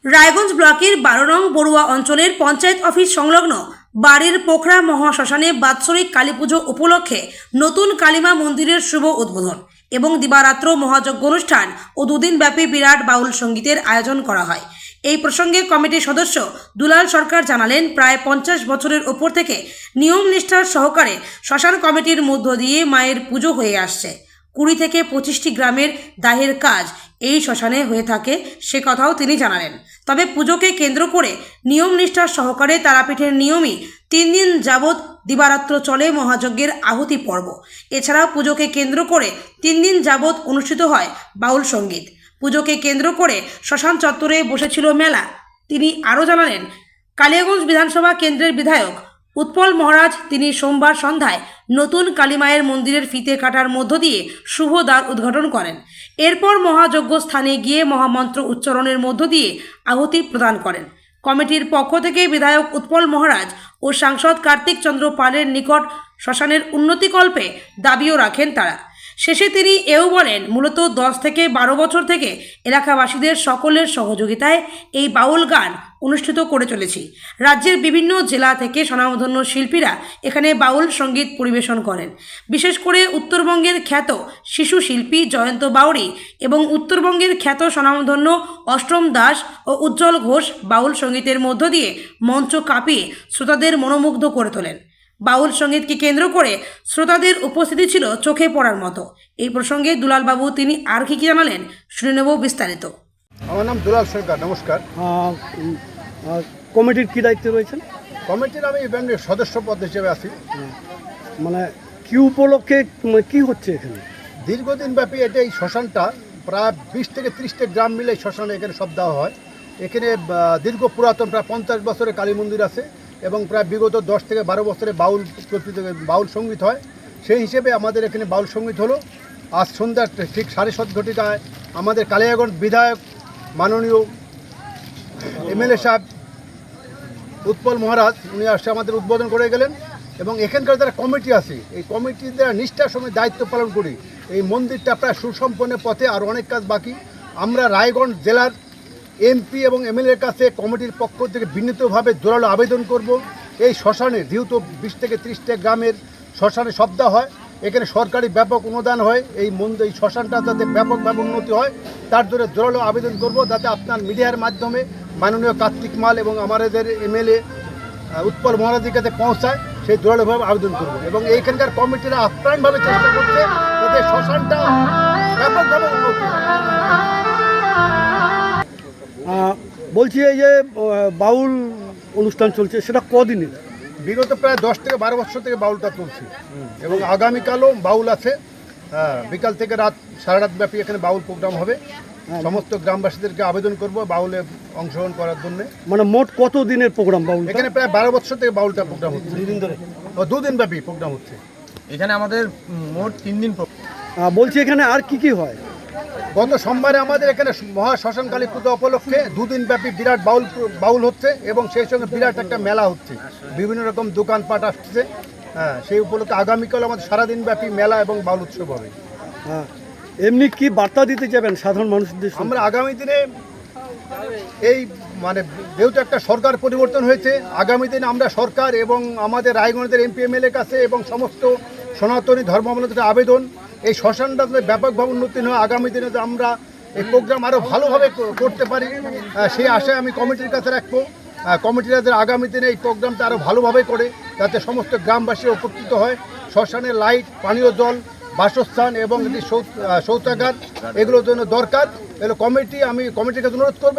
রায়গঞ্জ ব্লকের 12 নং বড়ুয়া অঞ্চলের পঞ্চায়েত অফিস সংলগ্ন বাড়ির পোখরা মহাশ্মশানে বাৎসরিক কালীপুজো উপলক্ষে নতুন কালীমা মন্দিরের শুভ উদ্বোধন এবং দিবারাত্র মহাযজ্ঞ অনুষ্ঠান ও দুদিনব্যাপী বিরাট বাউল সঙ্গীতের আয়োজন করা হয়। এই প্রসঙ্গে কমিটির সদস্য দুলাল সরকার জানালেন, প্রায় 50 বছরের ওপর থেকে নিয়ম নিষ্ঠার সহকারে শ্মশান কমিটির মধ্য দিয়ে মায়ের পুজো হয়ে আসছে। 20 থেকে 25টি গ্রামের দাহের কাজ এই শ্মশানে হয়ে থাকে, সে কথাও তিনি জানালেন। তবে পুজোকে কেন্দ্র করে নিয়ম নিষ্ঠার সহকারে তারাপীঠের নিয়মই 3 দিন যাবৎ দিবারাত্র চলে মহাযজ্ঞের আহুতি পর্ব। এছাড়াও পুজোকে কেন্দ্র করে 3 দিন যাবৎ অনুষ্ঠিত হয় বাউল সঙ্গীত। পুজোকে কেন্দ্র করে শ্মশান চত্বরে বসেছিল মেলা। তিনি আরও জানালেন, কালিয়াগঞ্জ বিধানসভা কেন্দ্রের বিধায়ক উৎপল মহারাজ তিনি সোমবার সন্ধ্যায় নতুন কালীমায়ের মন্দিরের ফিতে কাটার মধ্য দিয়ে শুভ দ্বার উদ্ঘাটন করেন। এরপর মহাযজ্ঞ স্থানে গিয়ে মহামন্ত্র উচ্চারণের মধ্য দিয়ে আহুতি প্রদান করেন। কমিটির পক্ষ থেকে বিধায়ক উৎপল মহারাজ ও সাংসদ কার্তিক চন্দ্র পালের নিকট শ্মশানের উন্নতিকল্পে দাবিও রাখেন তারা। শেষে তিনি এও বলেন, মূলত 10 থেকে 12 বছর থেকে এলাকাবাসীদের সকলের সহযোগিতায় এই বাউল গান অনুষ্ঠিত করে চলেছি। রাজ্যের বিভিন্ন জেলা থেকে স্বনামধন্য শিল্পীরা এখানে বাউল সঙ্গীত পরিবেশন করেন। বিশেষ করে উত্তরবঙ্গের খ্যাত শিশু শিল্পী জয়ন্ত বাউরি এবং উত্তরবঙ্গের খ্যাত স্বনামধন্য অষ্টম দাস ও উজ্জ্বল ঘোষ বাউল সঙ্গীতের মধ্য দিয়ে মঞ্চ কাঁপিয়ে শ্রোতাদের মনোমুগ্ধ করে তোলেন। বাউল সঙ্গীতকে কেন্দ্র করে শ্রোতাদের উপস্থিতি ছিল চোখে পড়ার মতো। এই প্রসঙ্গে দুলালবাবু তিনি আর কি জানালেন শুনে নেব বিস্তারিত। আমার নাম দুলাল সরকার, নমস্কার। কমিটির কী দায়িত্বে রয়েছেন? কমিটির আমি ব্যাংকের সদস্য পদ হিসেবে আছি। মানে কি উপলক্ষে কি হচ্ছে এখানে? দীর্ঘদিন ব্যাপী এটা এই শ্মশানটা প্রায় 20 থেকে 30টা গ্রাম মিলে এই শ্মশানে এখানে সব দেওয়া হয়। এখানে দীর্ঘ পুরাতন প্রায় 50 বছরের কালী মন্দির আছে এবং প্রায় বিগত 10 থেকে 12 বছরে বাউল সঙ্গীত হয়। সেই হিসেবে আমাদের এখানে বাউল সঙ্গীত হলো। আজ সন্ধ্যা ঠিক 7:30 ঘটিকায় আমাদের কালিয়াগঞ্জ বিধায়ক মাননীয় এমএলএ সাহেব উৎপল মহারাজ উনি আসে আমাদের উদ্বোধন করে গেলেন এবং এখানকার যারা কমিটি আছে এই কমিটির দ্বারা নিষ্ঠার সঙ্গে দায়িত্ব পালন করি। এই মন্দিরটা প্রায় সুসম্পন্নের পথে, আর অনেক কাজ বাকি। আমরা রায়গঞ্জ জেলার এমপি এবং এমএলএর কাছে কমিটির পক্ষ থেকে বিনীতভাবে জোরালো আবেদন করব, এই শ্মশানে যেহেতু 20 থেকে 30টা গ্রামের শ্মশানে শব্দ হয়, এখানে সরকারি ব্যাপক অনুদান হয়, এই শ্মশানটা যাতে ব্যাপকভাবে উন্নতি হয় তার জন্য জোরালো আবেদন করব, যাতে আপনার মিডিয়ার মাধ্যমে মাননীয় কার্তিক মাল এবং আমাদের এমএলএ উৎপল মহারাজের কাছে পৌঁছায়, সেই জোরালোভাবে আবেদন করব। এবং এইখানকার কমিটিরা আপ্রাণভাবে চেষ্টা করছে যাতে শ্মশানটা ব্যাপকভাবে উন্নতি হয়। বলছি এই যে বাউল অনুষ্ঠান চলছে সেটা কদিনের? বিগত প্রায় 10 থেকে 12 বছর থেকে বাউলটা চলছে এবং আগামীকালও বাউল আছে। বিকাল থেকে সারা রাত ব্যাপী এখানে বাউল প্রোগ্রাম হবে। সমস্ত গ্রামবাসীদেরকে আবেদন করব বাউলে অংশগ্রহণ করার জন্য। মানে মোট কত দিনের প্রোগ্রাম বাউল? এখানে প্রায় 12 বছর থেকে বাউলটা প্রোগ্রাম হচ্ছে। 2 দিন ধরে? 2 দিন ব্যাপী প্রোগ্রাম হচ্ছে। এখানে আমাদের মোট 3 দিন। বলছি এখানে আর কি হয়? গত সোমবারে আমাদের এখানে মহা শ্মশান কালী পুজো উপলক্ষে 2 দিন ব্যাপী বিরাট বাউল হচ্ছে এবং সেই সঙ্গে বিরাট একটা মেলা হচ্ছে, বিভিন্ন রকম দোকানপাট আসছে। সেই উপলক্ষে আগামীকাল আমাদের সারাদিন ব্যাপী মেলা এবং বাউল উৎসব হবে। এমনি কি বার্তা দিতে যাবেন সাধারণ মানুষদের? আমরা আগামী দিনে এই মানে যেহেতু একটা সরকার পরিবর্তন হয়েছে, আগামী দিনে আমরা সরকার এবং আমাদের রায়গঞ্জের এমপি এমএলএ কাছে এবং সমস্ত সনাতনী ধর্মাবলম্বীদের আবেদন, এই শ্মশানটা ব্যাপকভাবে উন্নতি হয়, আগামী দিনে যে আমরা এই প্রোগ্রাম আরও ভালোভাবে করতে পারি সেই আশায় আমি কমিটির কাছে রাখবো। কমিটিরা যে আগামী দিনে এই প্রোগ্রামটা আরও ভালোভাবে করে যাতে সমস্ত গ্রামবাসী উপকৃত হয়। শ্মশানের লাইট, পানীয় জল, বাসস্থান এবং যদি শৌচাগার এগুলোর জন্য দরকার। এগুলো আমি কমিটির কাছে অনুরোধ করবো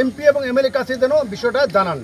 এমপি এবং এমএলএ কাছে যেন বিষয়টা জানান।